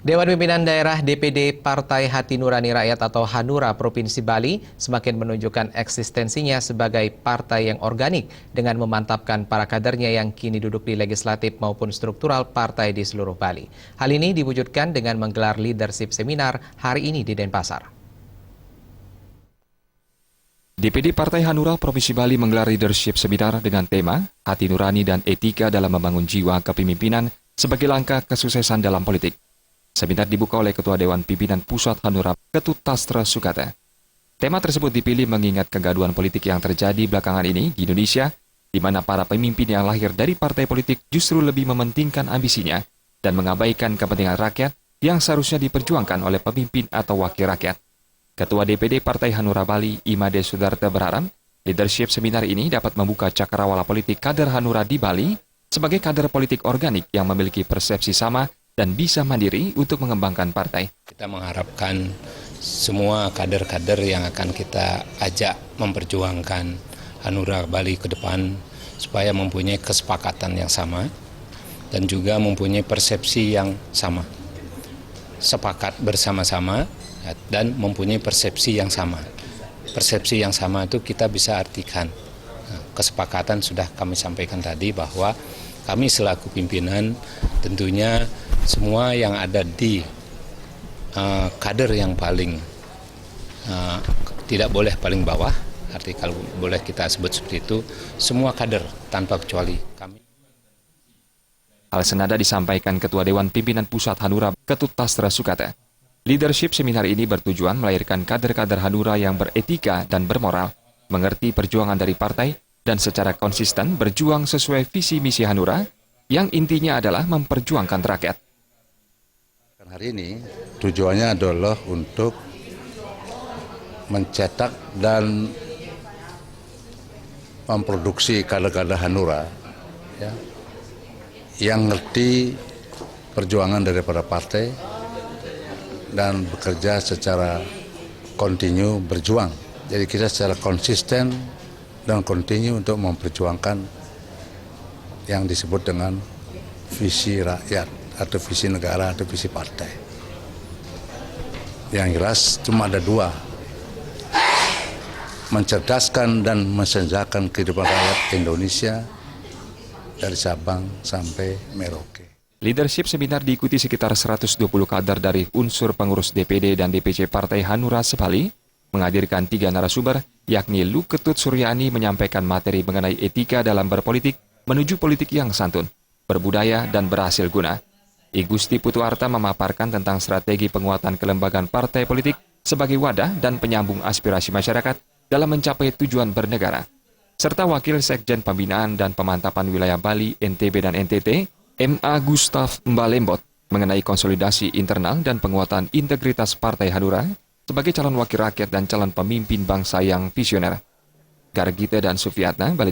Dewan Pimpinan Daerah DPD Partai Hati Nurani Rakyat atau Hanura Provinsi Bali semakin menunjukkan eksistensinya sebagai partai yang organik dengan memantapkan para kadernya yang kini duduk di legislatif maupun struktural partai di seluruh Bali. Hal ini diwujudkan dengan menggelar leadership seminar hari ini di Denpasar. DPD Partai Hanura Provinsi Bali menggelar leadership seminar dengan tema Hati Nurani dan Etika dalam Membangun Jiwa Kepemimpinan sebagai langkah kesuksesan dalam politik. Seminar dibuka oleh Ketua Dewan Pimpinan Pusat Hanura, Ketut Tastra Sukata. Tema tersebut dipilih mengingat kegaduhan politik yang terjadi belakangan ini di Indonesia, di mana para pemimpin yang lahir dari partai politik justru lebih mementingkan ambisinya dan mengabaikan kepentingan rakyat yang seharusnya diperjuangkan oleh pemimpin atau wakil rakyat. Ketua DPD Partai Hanura Bali, Imade Sudarta berharap leadership seminar ini dapat membuka cakrawala politik kader Hanura di Bali sebagai kader politik organik yang memiliki persepsi sama dan bisa mandiri untuk mengembangkan partai. Kita mengharapkan semua kader-kader yang akan kita ajak memperjuangkan Hanura Bali ke depan supaya mempunyai kesepakatan yang sama dan juga mempunyai persepsi yang sama. Sepakat bersama-sama dan mempunyai persepsi yang sama. Persepsi yang sama itu kita bisa artikan. Kesepakatan sudah kami sampaikan tadi bahwa kami selaku pimpinan tentunya semua yang ada di kader yang paling tidak boleh paling bawah, arti kalau boleh kita sebut seperti itu, semua kader tanpa kecuali kami. Hal senada disampaikan Ketua Dewan Pimpinan Pusat Hanura, Ketut Tastra Sukata. Leadership seminar ini bertujuan melahirkan kader-kader Hanura yang beretika dan bermoral, mengerti perjuangan dari partai, dan secara konsisten berjuang sesuai visi misi Hanura, yang intinya adalah memperjuangkan rakyat. Hari ini tujuannya adalah untuk mencetak dan memproduksi kader-kader Hanura ya, yang ngerti perjuangan daripada partai dan bekerja secara kontinu berjuang. Jadi kita secara konsisten dan kontinu untuk memperjuangkan yang disebut dengan visi rakyat atau visi negara atau visi partai. Yang jelas cuma ada dua, mencerdaskan dan mensenjakan kehidupan rakyat Indonesia dari Sabang sampai Merauke. Leadership seminar diikuti sekitar 120 kader dari unsur pengurus DPD dan DPC Partai Hanura Sebali, menghadirkan 3 narasumber, yakni Lu Ketut Suryani menyampaikan materi mengenai etika dalam berpolitik menuju politik yang santun, berbudaya, dan berhasil guna. I Gusti Putuarta memaparkan tentang strategi penguatan kelembagaan partai politik sebagai wadah dan penyambung aspirasi masyarakat dalam mencapai tujuan bernegara. Serta Wakil Sekjen Pembinaan dan Pemantapan Wilayah Bali, NTB dan NTT, M.A. Gustaf Mbalembot, mengenai konsolidasi internal dan penguatan integritas Partai Hanura sebagai calon wakil rakyat dan calon pemimpin bangsa yang visioner. Gargita dan Sufiatna, Bali.